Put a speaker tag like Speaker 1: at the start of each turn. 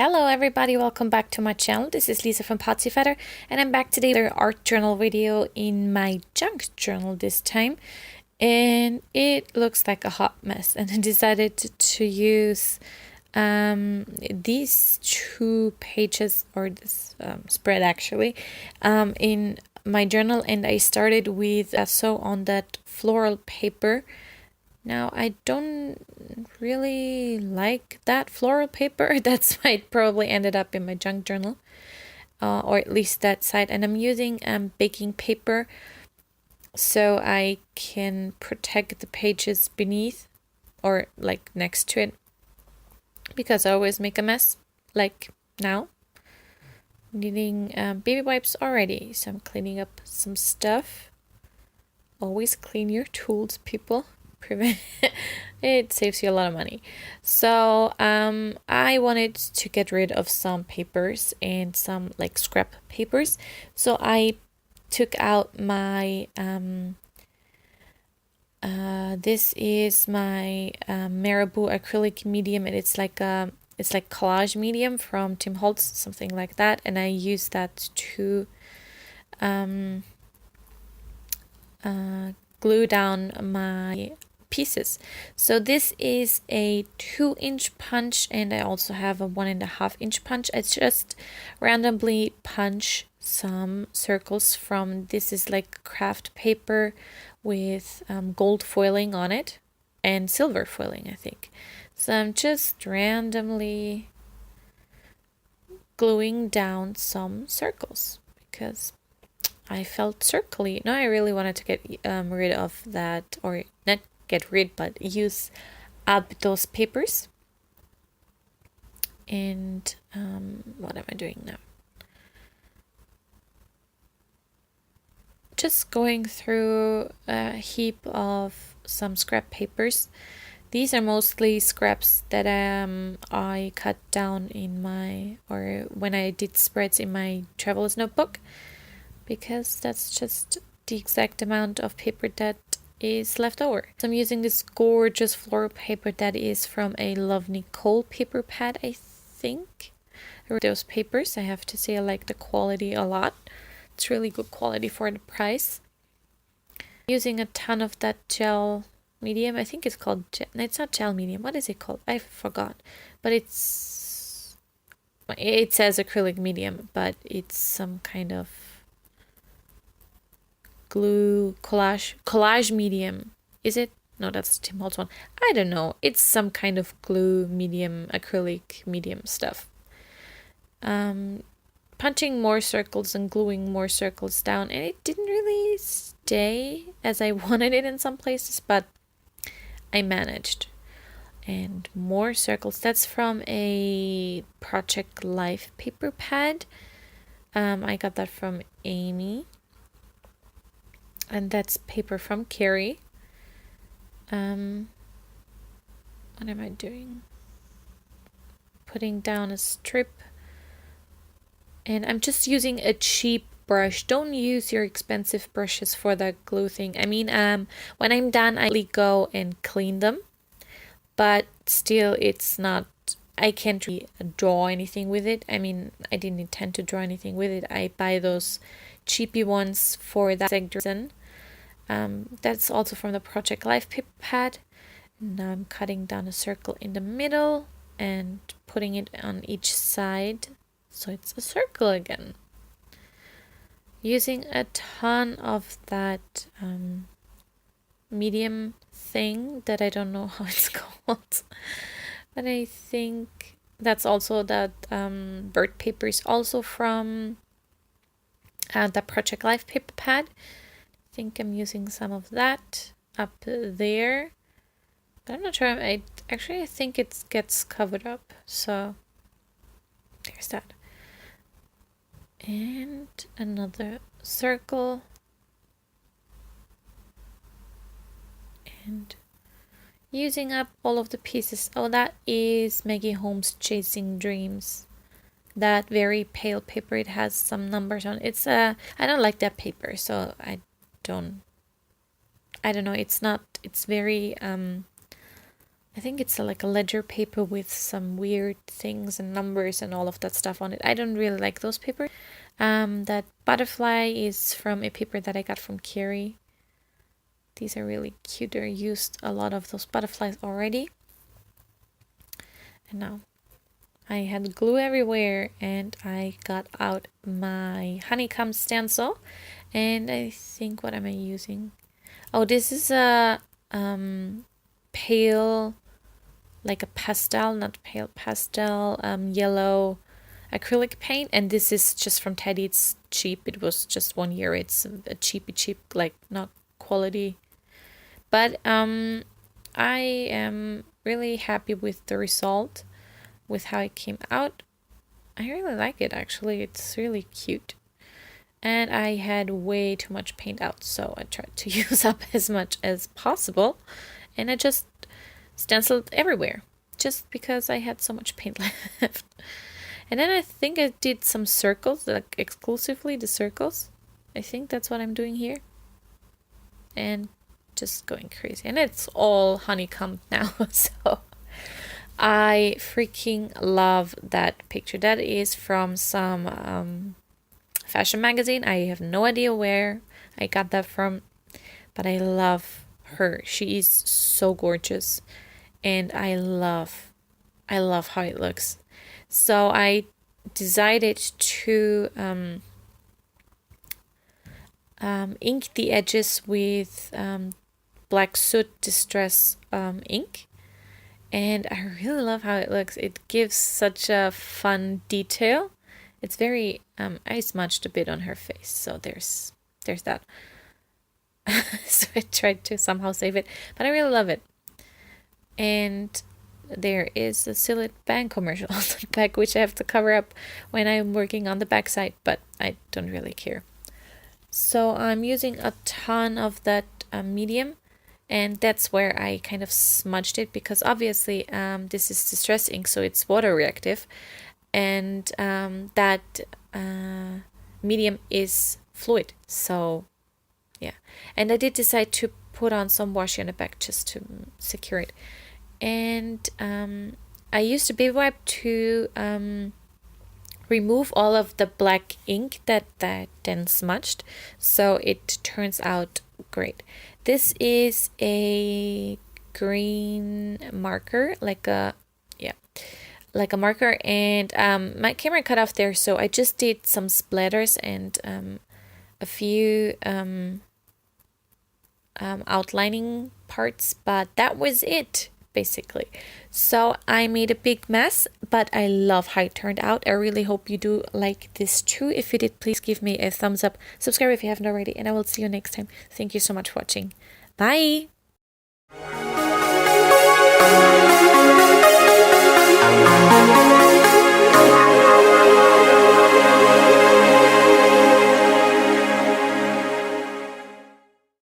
Speaker 1: Hello everybody, welcome back to my channel. This is Lisa from Potsiefighter, and I'm back today with an art journal video in my junk journal this time. And it looks like a hot mess, and I decided to use these 2 pages, or this spread actually, in my journal. And I started with sew on that floral paper. Now, I don't really like that floral paper. That's why it probably ended up in my junk journal, or at least that side. And I'm using baking paper so I can protect the pages beneath or like next to it, because I always make a mess, like now. Needing baby wipes already, so I'm cleaning up some stuff. Always clean your tools, people. It saves you a lot of money. So I wanted to get rid of some papers and some like scrap papers, so I took out my this is my Marabou acrylic medium, and it's like collage medium from Tim Holtz, something like that, and I used that to glue down my pieces. So this is a 2-inch punch, and I also have a 1.5-inch punch. I just randomly punch some circles from, this is like craft paper with gold foiling on it and silver foiling, I think. So I'm just randomly gluing down some circles because I felt circly. No, I really wanted to get rid of that, or not get rid, but use up those papers. And what am I doing now? Just going through a heap of some scrap papers. These are mostly scraps that I cut down in my, or when I did spreads in my traveler's notebook, because that's just the exact amount of paper that is left over. So I'm using this gorgeous floral paper that is from a Love Nicole paper pad, I think. Those papers, I have to say, I like the quality a lot. It's really good quality for the price. Using a ton of that gel medium. I think it's called gel. No, it's not gel medium. What is it called? I forgot. But it says acrylic medium, but it's some kind of glue collage medium. Is it? No, that's Tim Holtz one. I don't know. It's some kind of glue medium, acrylic medium stuff. Punching more circles and gluing more circles down, and it didn't really stay as I wanted it in some places, but I managed. And more circles. That's from a Project Life paper pad. I got that from Amy. And that's paper from Carrie. What am I doing? Putting down a strip. And I'm just using a cheap brush. Don't use your expensive brushes for the glue thing. I mean, when I'm done, I go and clean them. But still, it's not, I can't really draw anything with it. I mean, I didn't intend to draw anything with it. I buy those cheapy ones for that reason. That's also from the Project Life paper pad. Now I'm cutting down a circle in the middle and putting it on each side, so it's a circle again. Using a ton of that medium thing that I don't know how it's called, but I think that's also that bird paper is also from the Project Life paper pad. I think I'm using some of that up there, but I'm not sure. I think it gets covered up, so there's that. And another circle, and using up all of the pieces. Oh, that is Maggie Holmes' Chasing Dreams. That very pale paper. It has some numbers on it. It's I don't like that paper, so I don't know, it's very I think it's like a ledger paper with some weird things and numbers and all of that stuff on it. I don't really like those papers. That butterfly is from a paper that I got from Carrie. These are really cute. I used a lot of those butterflies already. And now I had glue everywhere, and I got out my honeycomb stencil. And I think, what am I using? Oh, this is a pale, like a pastel, not pale, pastel, yellow acrylic paint. And this is just from Teddy. It's cheap. It was just 1 year. It's a cheap, like not quality. But I am really happy with the result, with how it came out. I really like it, actually. It's really cute. And I had way too much paint out, so I tried to use up as much as possible. And I just stenciled everywhere, just because I had so much paint left. And then I think I did some circles, like exclusively the circles. I think that's what I'm doing here. And just going crazy. And it's all honeycombed now, so I freaking love that picture. That is from some fashion magazine. I have no idea where I got that from, but I love her. She is so gorgeous, and I love how it looks. So I decided to ink the edges with black soot distress ink. And I really love how it looks. It gives such a fun detail. It's very, I smudged a bit on her face, so there's that. So I tried to somehow save it, but I really love it. And there is a silly bank commercial on the back, which I have to cover up when I'm working on the back side, but I don't really care. So I'm using a ton of that medium. And that's where I kind of smudged it, because obviously this is distress ink, so it's water reactive. And that medium is fluid. So, yeah. And I did decide to put on some washi on the back just to secure it. And I used a baby wipe to remove all of the black ink that then smudged. So it turns out great. This is a green marker, like a marker, and my camera cut off there, so I just did some splatters and a few outlining parts, but that was it, basically. So I made a big mess, but I love how it turned out. I really hope you do like this too. If you did, please give me a thumbs up, subscribe if you haven't already, and I will see you next time. Thank you so much for watching. Bye!